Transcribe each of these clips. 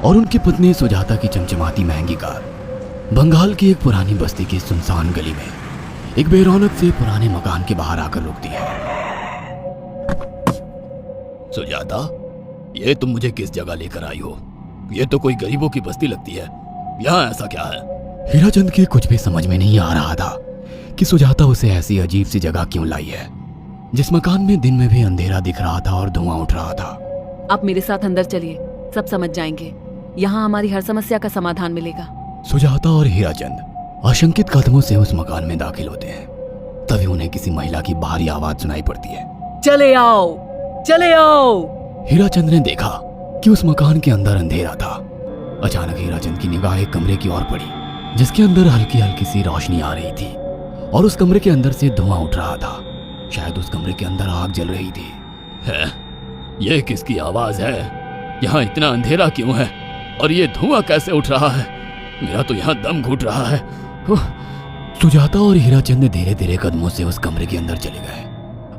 और उनकी पत्नी सुजाता की चमचमाती महंगी कार बंगाल की एक पुरानी बस्ती की सुनसान गली में एक बेरौनक से पुराने मकान के बाहर आकर रुकती है। सुजाता, ये तुम मुझे किस जगह लेकर आई हो? ये तो कोई गरीबों की बस्ती लगती है, यहाँ ऐसा क्या है? हीराचंद के कुछ भी समझ में नहीं आ रहा था कि सुजाता उसे ऐसी अजीब सी जगह क्यों लाई है, जिस मकान में दिन में भी अंधेरा दिख रहा था और धुआं उठ रहा था। आप मेरे साथ अंदर चलिए, सब समझ जाएंगे। यहाँ हमारी हर समस्या का समाधान मिलेगा। सुजाता और हीराचंद आशंकित कदमों से उस मकान में दाखिल होते हैं। तभी उन्हें किसी महिला की भारी आवाज सुनाई पड़ती है। चले आओ, चले आओ। हीराचंद ने देखा कि उस मकान के अंदर अंधेरा था। अचानक हीराचंद की निगाह एक कमरे की ओर पड़ी, जिसके अंदर हल्की हल्की सी रोशनी आ रही थी और उस कमरे के अंदर से धुआं उठ रहा था। शायद उस कमरे के अंदर आग जल रही थी। है? ये किसकी आवाज है? यहाँ इतना अंधेरा क्यों है और ये धुआं कैसे उठ रहा है? मेरा तो यहाँ दम घुट रहा है। सुजाता और हीराचंद धीरे धीरे कदमों से उस कमरे के अंदर चले गए।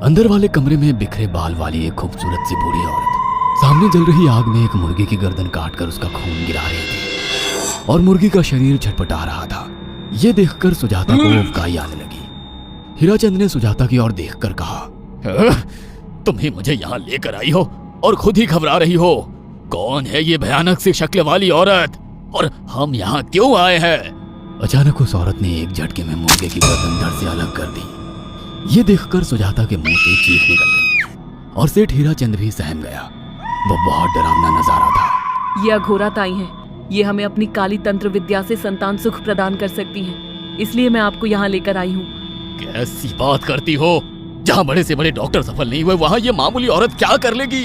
अंदर वाले कमरे में बिखरे बाल वाली एक खूबसूरत सी बूढ़ी औरत सामने जल रही आग में एक मुर्गी की गर्दन काटकर उसका खून गिरा रही थी और मुर्गी का शरीर छटपटा रहा था। ये देखकर सुजाता को उबकाई आने लगी। हीराचंद ने सुजाता की ओर देखकर कहा, तुम ही मुझे यहाँ लेकर आई हो और खुद ही घबरा रही हो। कौन है ये भयानक सी शक्ल वाली औरत और हम यहाँ क्यों आए हैं? अचानक उस औरत ने एक झटके में मुर्गे की गर्दन धड़ से अलग कर दी। ये देखकर सुजाता के मुंह से चीख निकल गई और सेठ हीराचंद भी सहम गया। वो बहुत डरावना नजारा था। ये अघोरा ताई हैं। ये हमें अपनी काली तंत्र विद्या से संतान सुख प्रदान कर सकती हैं। इसलिए मैं आपको यहाँ लेकर आई हूँ। कैसी बात करती हो? जहाँ बड़े से बड़े डॉक्टर सफल नहीं हुए, वहाँ ये मामूली औरत क्या कर लेगी?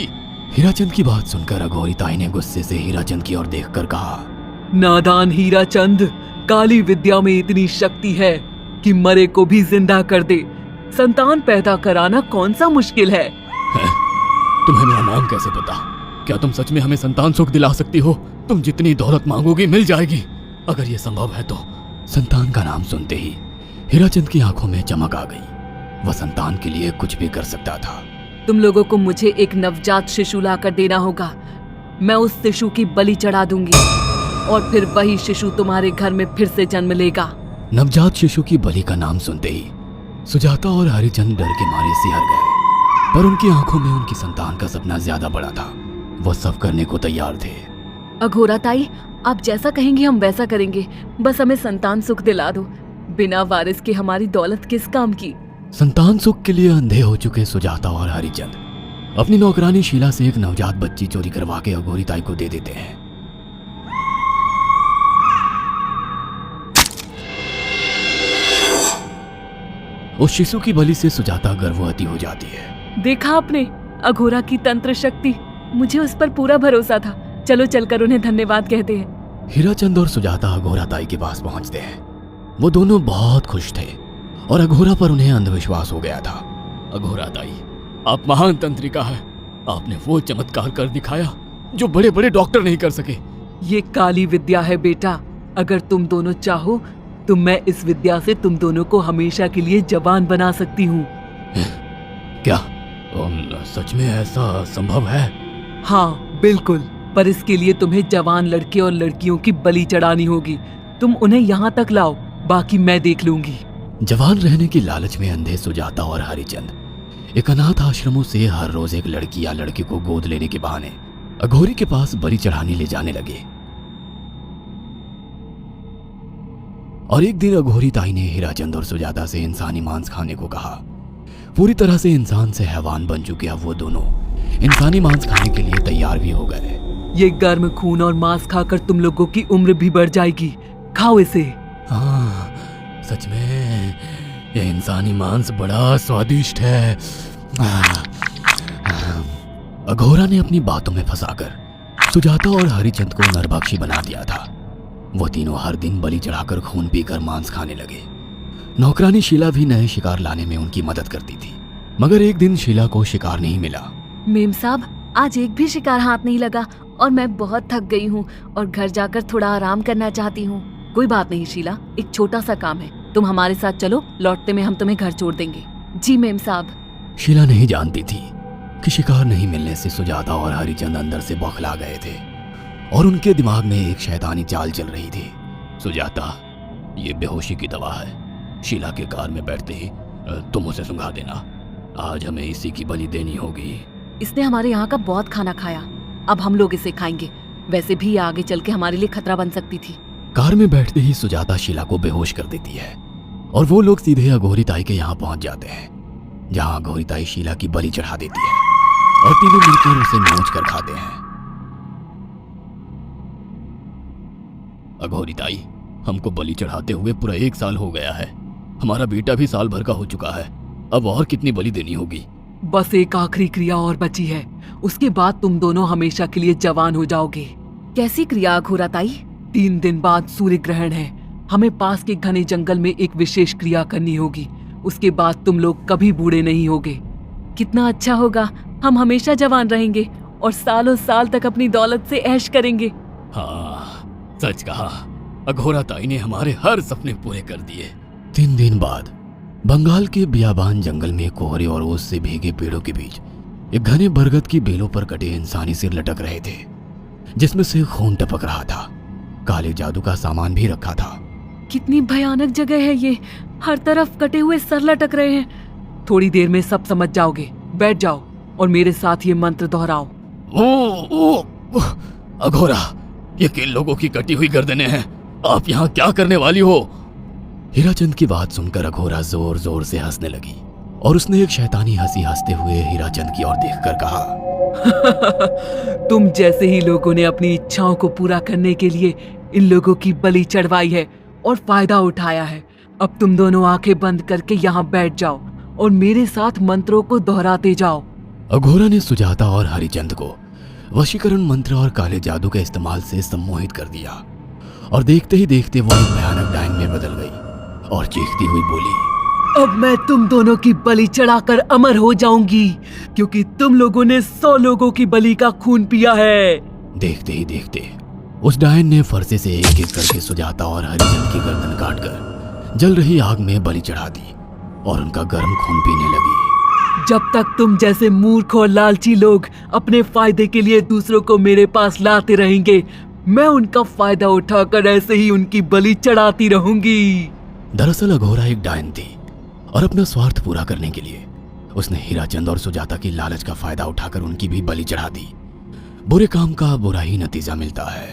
हीराचंद की बात सुनकर अघोरी ताई ने गुस्से से हीराचंद की ओर देखकर कहा, नादान हीराचंद, काली विद्या में इतनी शक्ति है कि मरे को भी जिंदा कर दे। संतान पैदा कराना कौन सा मुश्किल है? तुम्हें मेरा नाम कैसे पता? क्या तुम सच में हमें संतान सुख दिला सकती हो? तुम जितनी दौलत मांगोगी मिल जाएगी, अगर ये संभव है तो। संतान का नाम सुनते ही हीराचंद की आंखों में चमक आ गई। वह संतान के लिए कुछ भी कर सकता था। तुम लोगों को मुझे एक नवजात शिशु लाकर देना होगा। मैं उस शिशु की बलि चढ़ा दूंगी और फिर वही शिशु तुम्हारे घर में फिर से जन्म लेगा। नवजात शिशु की बलि का नाम सुनते ही सुजाता और हरिचंद डर के मारे सिहर गए, पर उनकी आंखों में उनकी संतान का सपना ज्यादा बड़ा था। वो सब करने को तैयार थे। अघोरा ताई, आप जैसा कहेंगे हम वैसा करेंगे। बस हमें संतान सुख दिला दो। बिना वारिस के हमारी दौलत किस काम की? संतान सुख के लिए अंधे हो चुके सुजाता और हरिचंद अपनी नौकरानी शीला से एक नवजात बच्ची चोरी करवा के अघोरी ताई को दे देते हैं। उस शिशु की बलि से सुजाता गर्भवती हो जाती है। देखा आपने अघोरा की तंत्र शक्ति? मुझे उस पर पूरा भरोसा था। चलो चलकर उन्हें धन्यवाद कहते हैं। हीराचंद और सुजाता अघोरा ताई के पास पहुंचते हैं। वो दोनों बहुत खुश थे और अघोरा पर उन्हें अंधविश्वास हो गया था। अघोरा ताई, आप महान तंत्रिका है। आपने वो चमत्कार कर दिखाया जो बड़े बड़े डॉक्टर नहीं कर सके। ये काली विद्या है बेटा। अगर तुम दोनों चाहो तो मैं इस विद्या से तुम दोनों को हमेशा के लिए जवान बना सकती हूँ। क्या सच में ऐसा संभव है? हाँ बिल्कुल, पर इसके लिए तुम्हें जवान लड़के और लड़कियों की बलि चढ़ानी होगी। तुम उन्हें यहाँ तक लाओ, बाकी मैं देख लूंगी। जवान रहने की लालच में अंधे सुजाता और हरिचंद एक अनाथ आश्रमों से हर रोज एक लड़की या लड़के को गोद लेने के बहाने अघोरी के पास बलि चढ़ाने ले जाने लगे। और एक दिन अघोरी ताई ने हीराचंद और सुजाता से इंसानी मांस खाने को कहा। पूरी तरह से इंसान से हैवान बन चुके अब वो दोनों इंसानी मांस खाने के लिए तैयार भी हो गए। ये गर्म खून और मांस खाकर तुम लोगों की उम्र भी बढ़ जाएगी। खाओ इसे। हाँ, सच में ये इंसानी मांस बड़ा स्वादिष्ट है। अघोरा ने अपनी बातों में फंसाकर सुजाता और हरिचंद को नरभक्षी बना दिया था। वो तीनों हर दिन बलि चढ़ाकर खून पीकर मांस खाने लगे। नौकरानी शीला भी नए शिकार लाने में उनकी मदद करती थी, मगर एक दिन शीला को शिकार नहीं मिला। मेम साहब, आज एक भी शिकार हाथ नहीं लगा और मैं बहुत थक गई हूँ और घर जाकर थोड़ा आराम करना चाहती हूँ। कोई बात नहीं शीला, एक छोटा सा काम है, तुम हमारे साथ चलो, लौटते में हम तुम्हें घर छोड़ देंगे। जी मेम साहब। शीला नहीं जानती थी कि शिकार नहीं मिलने से सुजाता और हरिचंद अंदर से बौखला गए थे और उनके दिमाग में एक शैतानी चाल चल रही थी। सुजाता, ये बेहोशी की दवा है। शीला के कार में बैठते ही तुम उसे सुंघा देना। आज हमें इसी की बलि देनी होगी। इसने हमारे यहाँ का बहुत खाना खाया, अब हम लोग इसे खाएंगे। वैसे भी ये आगे चल के हमारे लिए खतरा बन सकती थी। कार में बैठते ही सुजाता शीला को बेहोश कर देती है और वो लोग सीधे अघोरी ताई के यहाँ पहुंच जाते हैं, जहां अघोरी ताई शीला की बलि चढ़ा देती है और तीनों मिलकर उसे नोच कर खाते हैं। अघोरी ताई, हमको बलि चढ़ाते हुए पूरा 1 साल हो गया है। हमारा बेटा भी साल भर का हो चुका है। अब और कितनी बलि देनी होगी? बस एक आखिरी क्रिया और बची है, उसके बाद तुम दोनों हमेशा के लिए जवान हो जाओगे। कैसी क्रिया अघोरा ताई? 3 दिन बाद सूर्य ग्रहण है। हमें पास के घने जंगल में एक विशेष क्रिया करनी होगी। उसके बाद तुम लोग कभी बूढ़े नहीं होगे। कितना अच्छा होगा, हम हमेशा जवान रहेंगे और सालों साल तक अपनी दौलत से ऐश करेंगे। हाँ, सच कहा। अघोरा ताई ने हमारे हर सपने पूरे कर दिए। 3 दिन बाद बंगाल के बियाबान जंगल में कोहरे और ओस से भीगे पेड़ों के बीच एक घने बरगद की बेलों पर कटे इंसानी सिर लटक रहे थे, जिसमें से खून टपक रहा था। काले जादू का सामान भी रखा था। कितनी भयानक जगह है ये, हर तरफ कटे हुए सर लटक रहे हैं। थोड़ी देर में सब समझ जाओगे। बैठ जाओ और मेरे साथ ये मंत्र दोहराओ। ओ, अघोरा, ये किन लोगों की कटी हुई गर्दनें हैं? आप यहाँ क्या करने वाली हो? हीराचंद की बात सुनकर अघोरा जोर जोर से हंसने लगी और उसने एक शैतानी हंसी हंसते हुए हीराचंद की ओर देखकर कहा, तुम जैसे ही लोगों ने अपनी इच्छाओं को पूरा करने के लिए इन लोगों की बलि चढ़वाई है और फायदा उठाया है। अब तुम दोनों आंखें बंद करके यहाँ बैठ जाओ और मेरे साथ मंत्रों को दोहराते जाओ। अघोरा ने सुजाता और हरिचंद को वशीकरण मंत्र और काले जादू के इस्तेमाल से सम्मोहित कर दिया और देखते ही देखते वो एक भयानक डायन में बदल गई और चीखती हुई बोली, अब मैं तुम दोनों की बलि चढ़ाकर अमर हो जाऊंगी, क्योंकि तुम लोगों ने 100 लोगों की बलि का खून पिया है। देखते ही देखते उस डायन ने फरसे से एक एक करके सुजाता और हरिचंद की गर्दन काटकर जल रही आग में बलि चढ़ा दी और उनका गर्म खून पीने लगी। जब तक तुम जैसे मूर्ख और लालची लोग अपने फायदे के लिए दूसरों को मेरे पास लाते रहेंगे, मैं उनका फायदा उठाकर ऐसे ही उनकी बलि चढ़ाती रहूंगी। दरअसल अघोरा एक डायन थी और अपना स्वार्थ पूरा करने के लिए उसने हीराचंद और सुजाता की लालच का फायदा उठाकर उनकी भी बलि चढ़ा दी। बुरे काम का बुरा ही नतीजा मिलता है।